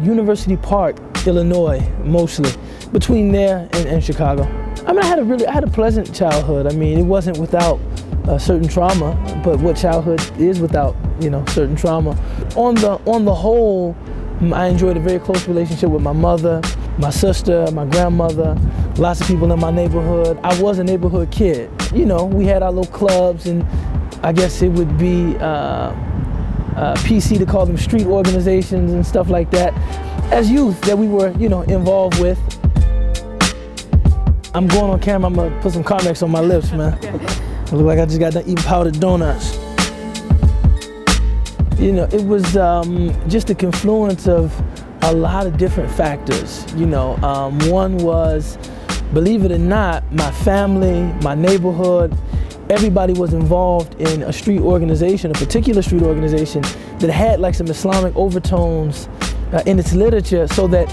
University Park, Illinois, mostly, between there and Chicago. I mean, I had a pleasant childhood. I mean, it wasn't without certain trauma, but what childhood is without, certain trauma. On the whole, I enjoyed a very close relationship with my mother, my sister, my grandmother, lots of people in my neighborhood. I was a neighborhood kid. We had our little clubs, and I guess it would be PC to call them street organizations and stuff like that. As youth that we were, involved with. I'm going on camera, I'm gonna put some Carmex on my lips, man. I look like I just got done eating powdered donuts. It was just a confluence of a lot of different factors. One was, believe it or not, my family, my neighborhood, everybody was involved in a street organization, a particular street organization that had like some Islamic overtones in its literature, so that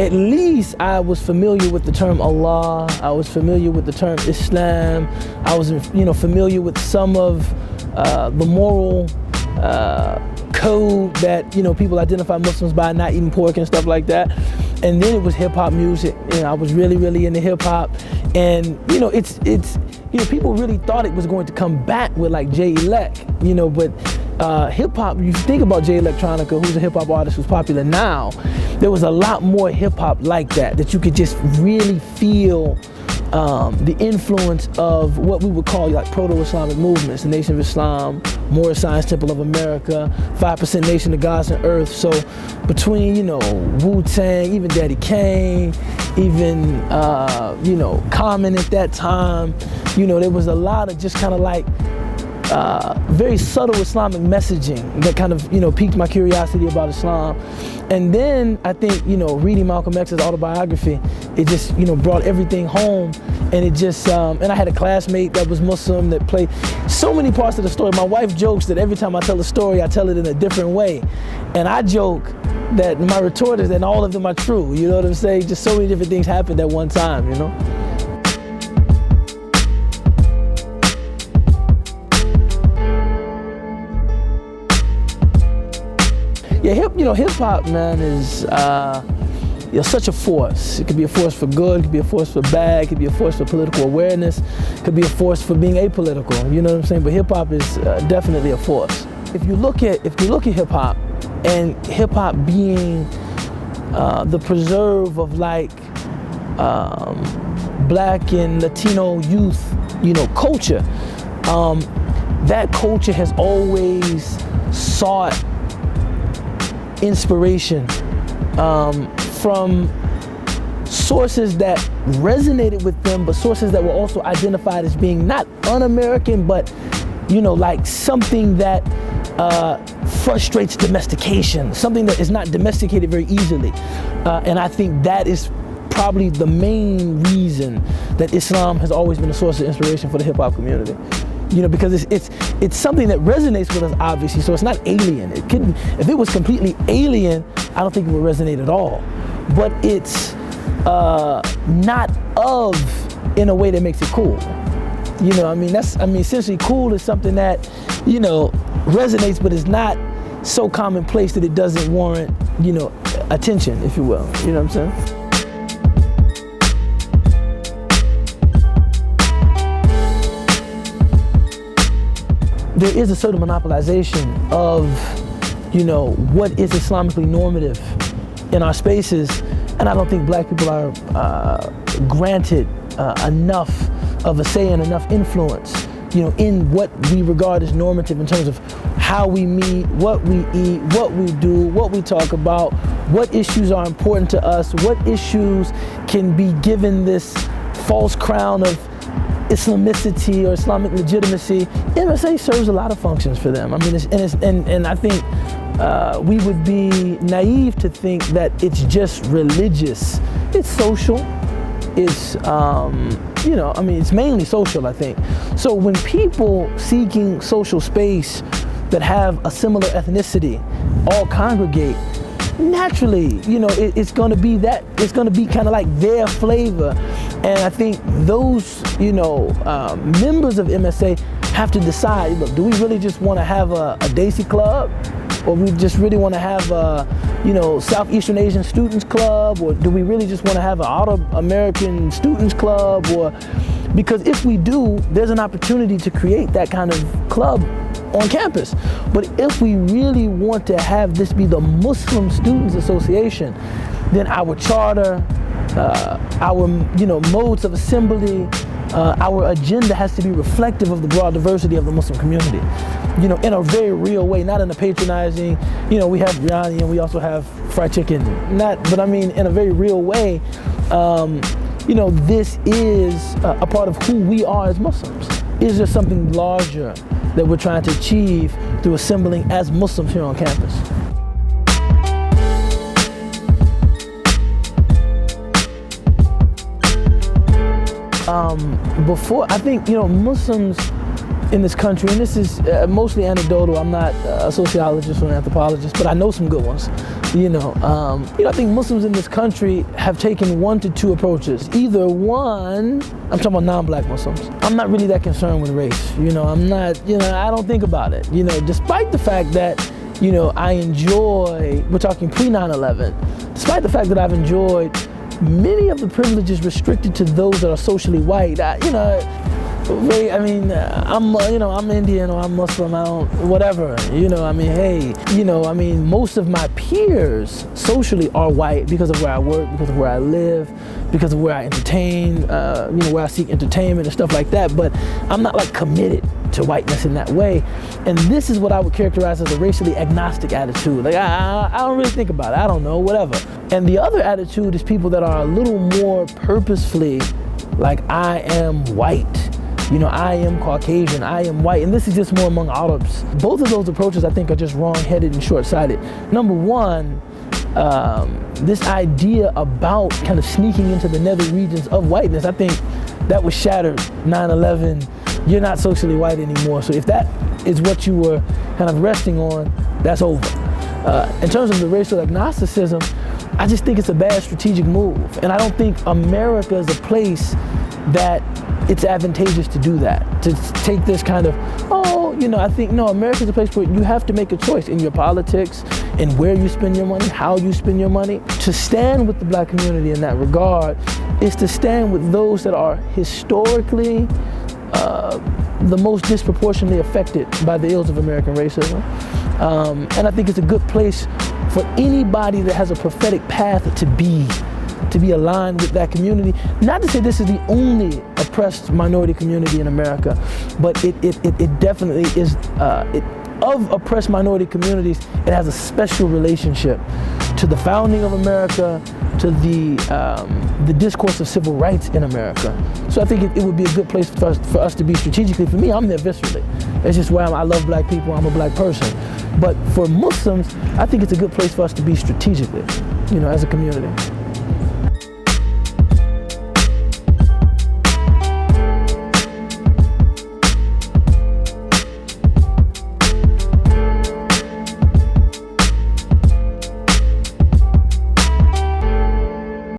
at least I was familiar with the term Allah, I was familiar with the term Islam, I was familiar with some of the moral code that people identify Muslims by, not eating pork and stuff like that. And then it was hip hop music. I was really into hip hop, and it's people really thought it was going to come back with like J-Elect, but hip hop, you think about Jay Electronica, who's a hip hop artist who's popular now, there was a lot more hip hop like that you could just really feel the influence of what we would call like proto-Islamic movements, the Nation of Islam, Moorish Science Temple of America, 5% Nation of Gods and Earth. So between, Wu-Tang, even Daddy Kane, even, Common at that time, there was a lot of just kind of like very subtle Islamic messaging that kind of, piqued my curiosity about Islam. And then I think, reading Malcolm X's autobiography, it just, brought everything home. And it just, and I had a classmate that was Muslim that played so many parts of the story. My wife jokes that every time I tell a story, I tell it in a different way. And I joke that my retort is that all of them are true. You know what I'm saying? Just so many different things happened at one time, Yeah, hip hop, man, is such a force. It could be a force for good, it could be a force for bad, it could be a force for political awareness, it could be a force for being apolitical. You know what I'm saying? But hip hop is definitely a force. If you look at hip hop, and hip hop being the preserve of like Black and Latino youth, culture, that culture has always sought inspiration from sources that resonated with them, but sources that were also identified as being not un-American, but like something that frustrates domestication, something that is not domesticated very easily. And I think that is probably the main reason that Islam has always been a source of inspiration for the hip hop community. Because it's something that resonates with us, obviously, so it's not alien. It couldn't, if it was completely alien, I don't think it would resonate at all. But it's not of in a way that makes it cool. Essentially cool is something that, resonates, but is not so commonplace that it doesn't warrant, attention, if you will. You know what I'm saying? There is a certain monopolization of, what is Islamically normative in our spaces, and I don't think Black people are granted enough of a say and enough influence, in what we regard as normative in terms of how we meet, what we eat, what we do, what we talk about, what issues are important to us, what issues can be given this false crown of Islamicity or Islamic legitimacy. MSA serves a lot of functions for them. And I think we would be naive to think that it's just religious. It's social. It's it's mainly social, I think. So when people seeking social space that have a similar ethnicity all congregate, naturally, it's going to be that. It's going to be kind of like their flavor. And I think those, members of MSA have to decide, look, do we really just want to have a Daisy Club? Or we just really want to have Southeastern Asian Students Club, or do we really just want to have an Arab American Students Club? Or because if we do, there's an opportunity to create that kind of club on campus. But if we really want to have this be the Muslim Students Association, then our charter, our modes of assembly, our agenda has to be reflective of the broad diversity of the Muslim community, in a very real way, not in a patronizing, we have biryani and we also have fried chicken, but I mean in a very real way. This is a part of who we are as Muslims. Is there something larger that we're trying to achieve through assembling as Muslims here on campus? Before, I think, Muslims in this country, and this is mostly anecdotal, I'm not a sociologist or an anthropologist, but I know some good ones. I think Muslims in this country have taken one to two approaches. Either one, I'm talking about non-black Muslims. I'm not really that concerned with race. I'm not, I don't think about it. Despite the fact that, I enjoy, we're talking pre-9/11, despite the fact that I've enjoyed many of the privileges restricted to those that are socially white. I'm Indian or I'm Muslim, whatever. Most of my peers socially are white because of where I work, because of where I live, because of where I entertain, where I seek entertainment and stuff like that. But I'm not like committed to whiteness in that way. And this is what I would characterize as a racially agnostic attitude. Like, I don't really think about it. I don't know, whatever. And the other attitude is people that are a little more purposefully like, I am white. I am Caucasian, I am white. And this is just more among Arabs. Both of those approaches, I think, are just wrong-headed and short-sighted. Number one, this idea about kind of sneaking into the nether regions of whiteness, I think that was shattered 9/11. You're not socially white anymore. So if that is what you were kind of resting on, that's over. In terms of the racial agnosticism, I just think it's a bad strategic move. And I don't think America is a place that it's advantageous to do that, to take this kind of, I think, no, America's a place where you have to make a choice in your politics, in where you spend your money, how you spend your money. To stand with the black community in that regard is to stand with those that are historically the most disproportionately affected by the ills of American racism. And I think it's a good place for anybody that has a prophetic path to be aligned with that community. Not to say this is the only oppressed minority community in America, but it definitely is, of oppressed minority communities, it has a special relationship to the founding of America, to the discourse of civil rights in America. So I think it would be a good place for us to be strategically. For me, I'm there viscerally. It's just where I love black people, I'm a black person. But for Muslims, I think it's a good place for us to be strategically, as a community.